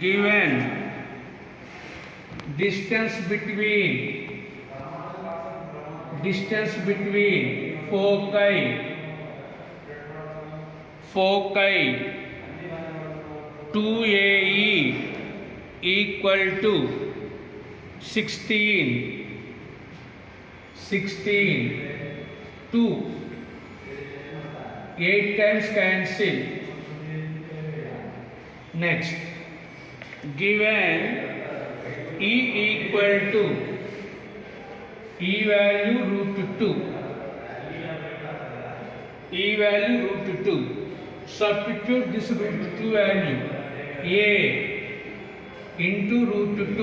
given distance between foci 2AE equal to 16 2 8 times cancel. Next, given E equal to E value √2, substitute this √2 value, A into √2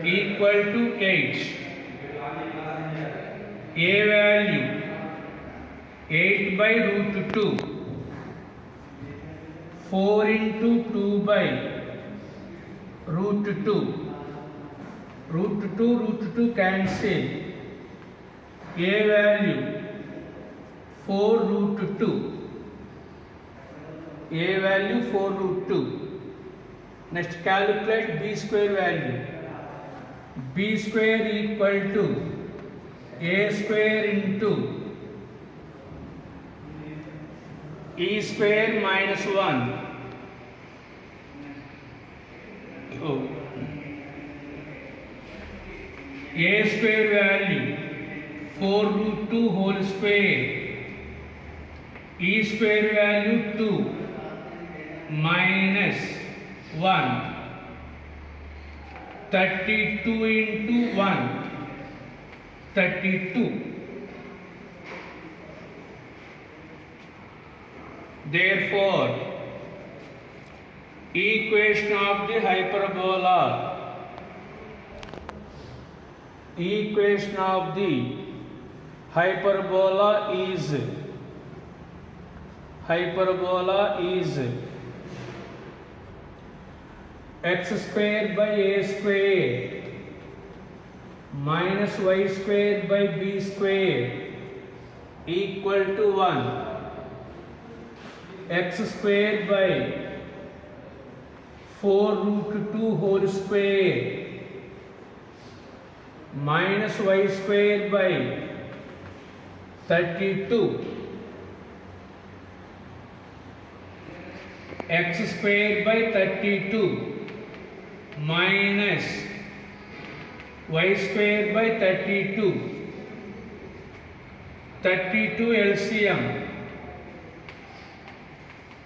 equal to 8. A value 8 by √2, 4 into 2 by √2, √2 cancel. A value 4 √2, A value 4 √2. Next, calculate B square value. B square equal to A square into E square minus 1. A square value 4 √2 whole square. E square value 2 minus 1. 32 into 1. 32. Therefore, equation of the hyperbola is x square by a square minus y square by b square equal to 1. X square by 4 √2 whole square minus y square by 32. X square by 32 minus y square by 32. 32 LCM.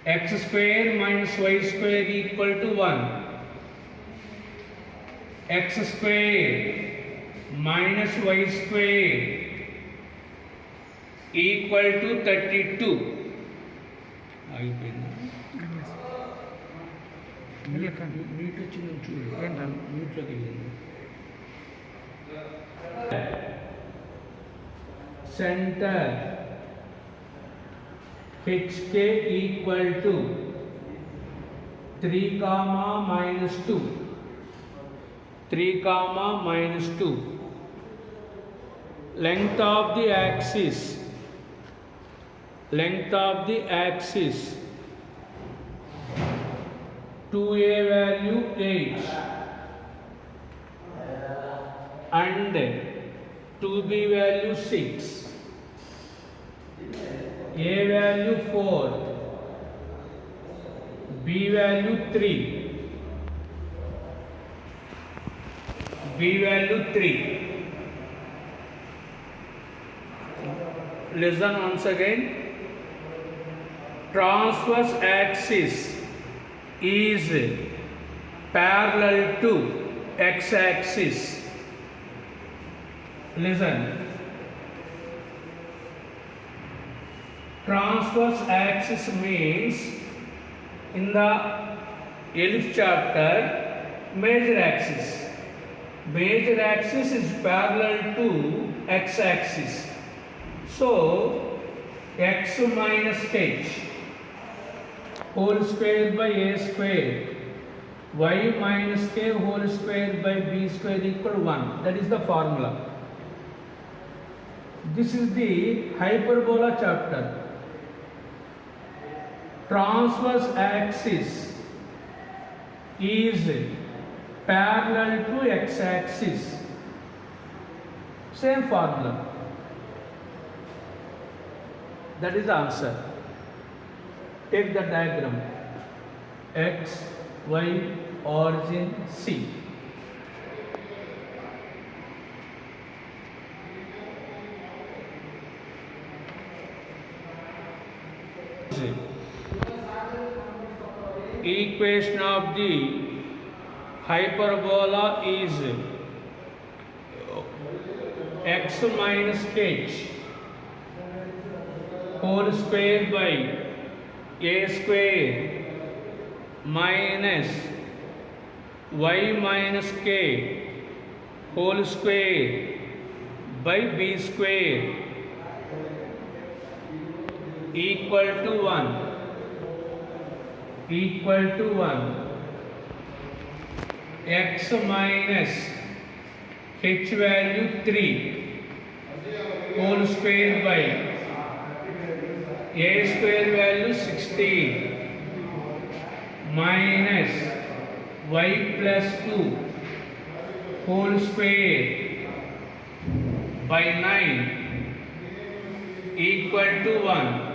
X square minus y square equal to 1. X square minus y square equal to 32. అయిపోయిందా? Neat వచ్చింది చూడు, నీట్లోకి వెళ్ళింది. Centre HK equal to 3, minus 2. 3, minus 2. Length of the axis 2A value 8 and 2B value 6. A value 4, B value 3, Listen once again. Transverse axis is parallel to x-axis. Listen. Transverse axis means in the ellipse chapter major axis. Major axis is parallel to x-axis. So x minus h whole square by a square, y minus k whole square by b square equal 1. That is the formula. This is the hyperbola chapter. Transverse axis is parallel to x-axis. Same formula. That is the answer. Take the diagram. X, Y, origin, C. Equation of the hyperbola is x minus h whole square by a square minus y minus k whole square by b square equal to 1. X minus h value 3 whole square by a square value 16 minus y plus 2 whole square by 9 equal to 1.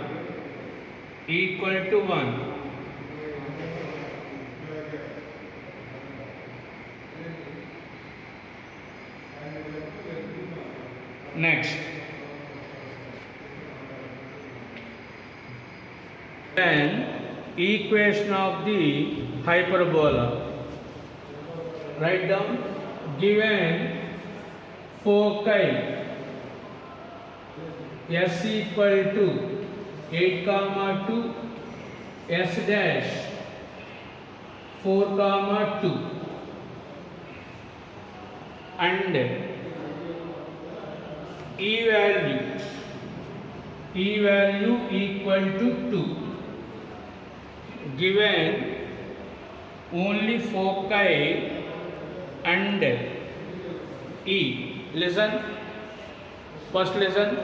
Next, then equation of the hyperbola. Write down. Given foci s equal to 8, 2 s dash 4, 2 and E value equal to 2. Given only foci and E. Listen. First listen.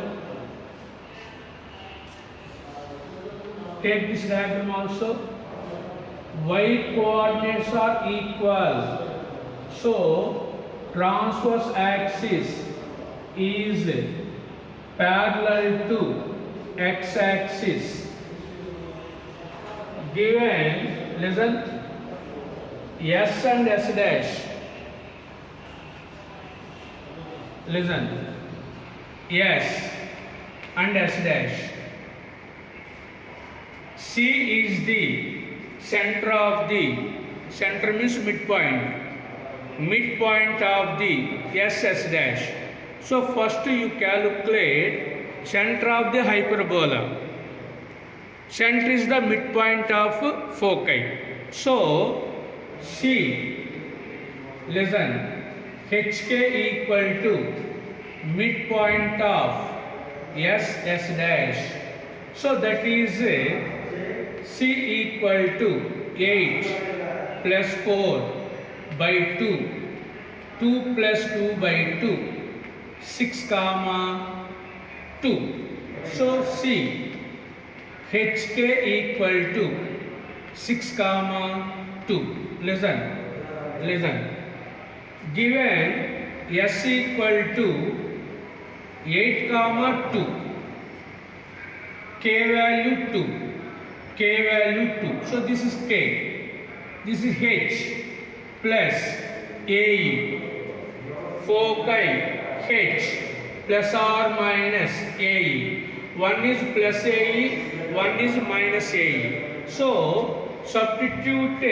Take this diagram also. Y coordinates are equal. So transverse axis is parallel to x-axis. Given, listen, S and S dash. Listen, S and S dash. C is the center of the, center means midpoint of the SS dash. So first you calculate center of the hyperbola. Center is the midpoint of foci. So C, listen, HK equal to midpoint of SS dash. So that is C equal to 8 plus 4 by 2, 2 plus 2 by 2. 6, 2. So C, HK equal to 6, 2. Listen. Given S equal to 8, 2. K value 2. So this is K. This is H plus AE. Foci H plus or minus AE. One is plus AE, one is minus AE. So substitute,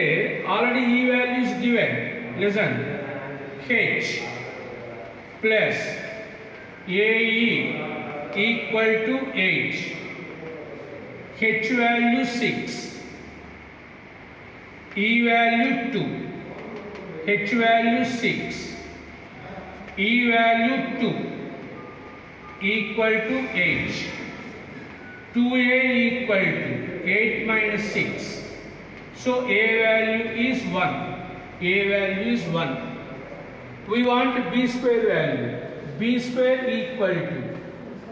already E value is given. Listen, H plus AE equal to 8. H value 6. E value 2. H value 6. E value 2 equal to 8. 2A equal to 8 minus 6. So A value is 1. We want B square value. B square equal to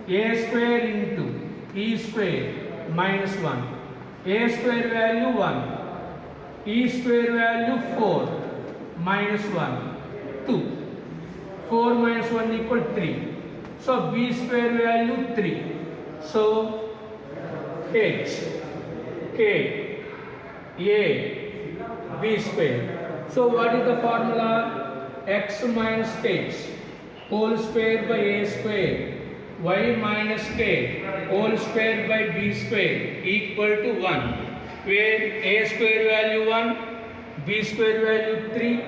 A square into E square minus 1. A square value 1. E square value 4 minus 1 2. 4 minus 1 equal 3. So B square value 3. So H K A B square. So what is the formula? X minus H whole square by A square y minus K whole square by B square equal to 1, where A square value 1, B square value 3,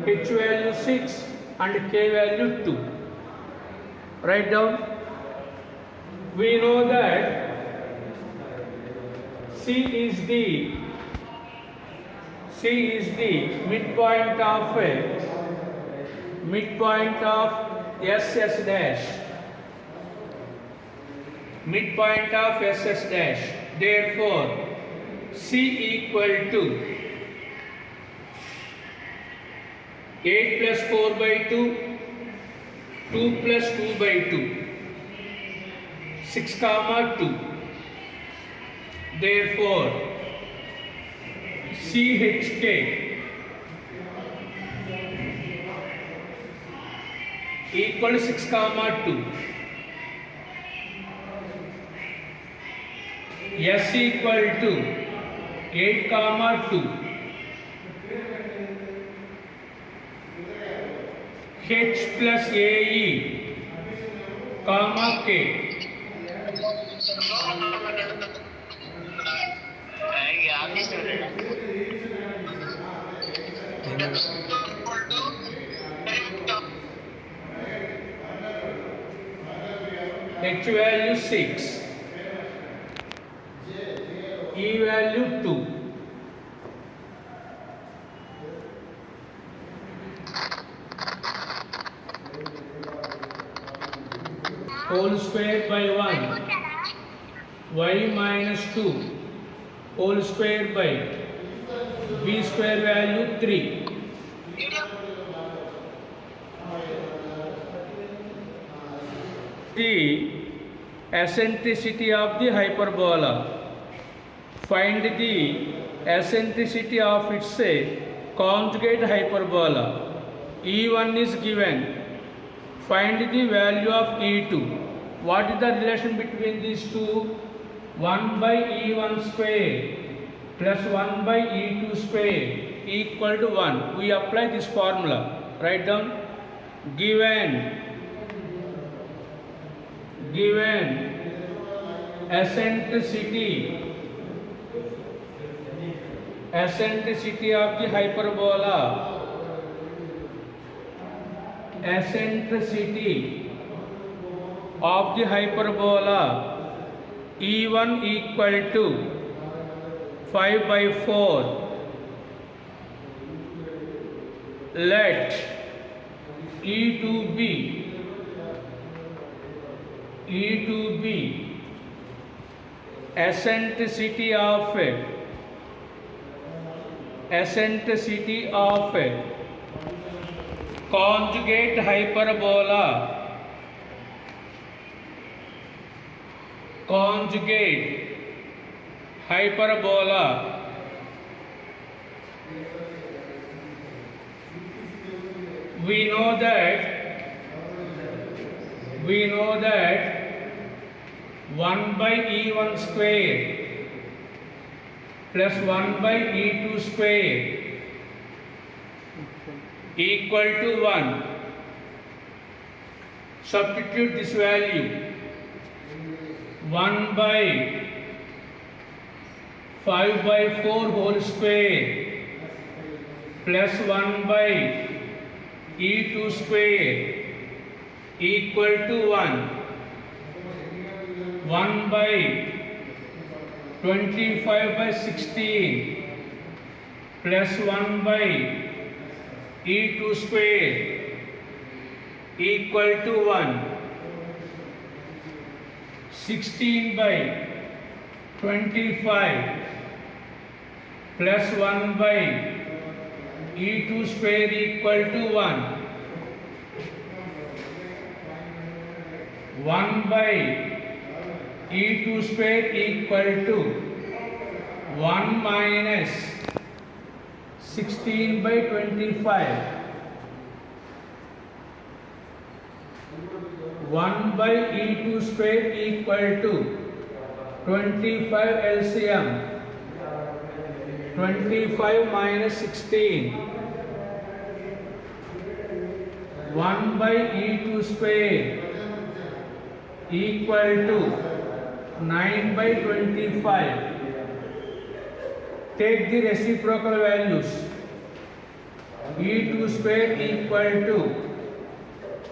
H value 6 and K value 2. Write down. We know that C is the midpoint of SS dash. Midpoint of SS dash. Therefore, C equal to 8 plus 4 by 2, 2 plus 2 by 2, 6 comma 2. Therefore, CHK equal to 6 comma 2. S equal to 8 comma 2. H plus AE comma K. H value 6, E value 2. Whole square by 1, y minus 2 whole square by B square value 3. The eccentricity of the hyperbola. Find the eccentricity of its conjugate hyperbola. E1 is given. Find the value of E2. What is the relation between these two? 1 by E1 square plus 1 by E2 square equal to 1. We apply this formula. Write down. Given eccentricity of the hyperbola, E1 equal to 5 by 4. Let E2 be eccentricity of conjugate hyperbola. We know that 1 by E1 square plus 1 by E2 square equal to 1. Substitute this value. 1 by 5 by 4 whole square plus 1 by E2 square equal to 1. 1 by 25 by 16 plus 1 by E2 square equal to 1. 16 by 25 plus 1 by E2 square equal to 1. 1 by E2 square equal to 1 minus 16 by 25. 1 by E2 square equal to 25 LCM. 25 minus 16. 1 by E2 square equal to 9 by 25. Take the reciprocal values. E2 square equal to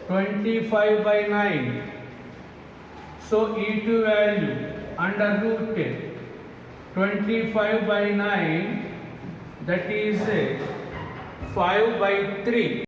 25 by 9. So E2 value under root 25 by 9, that is 5 by 3.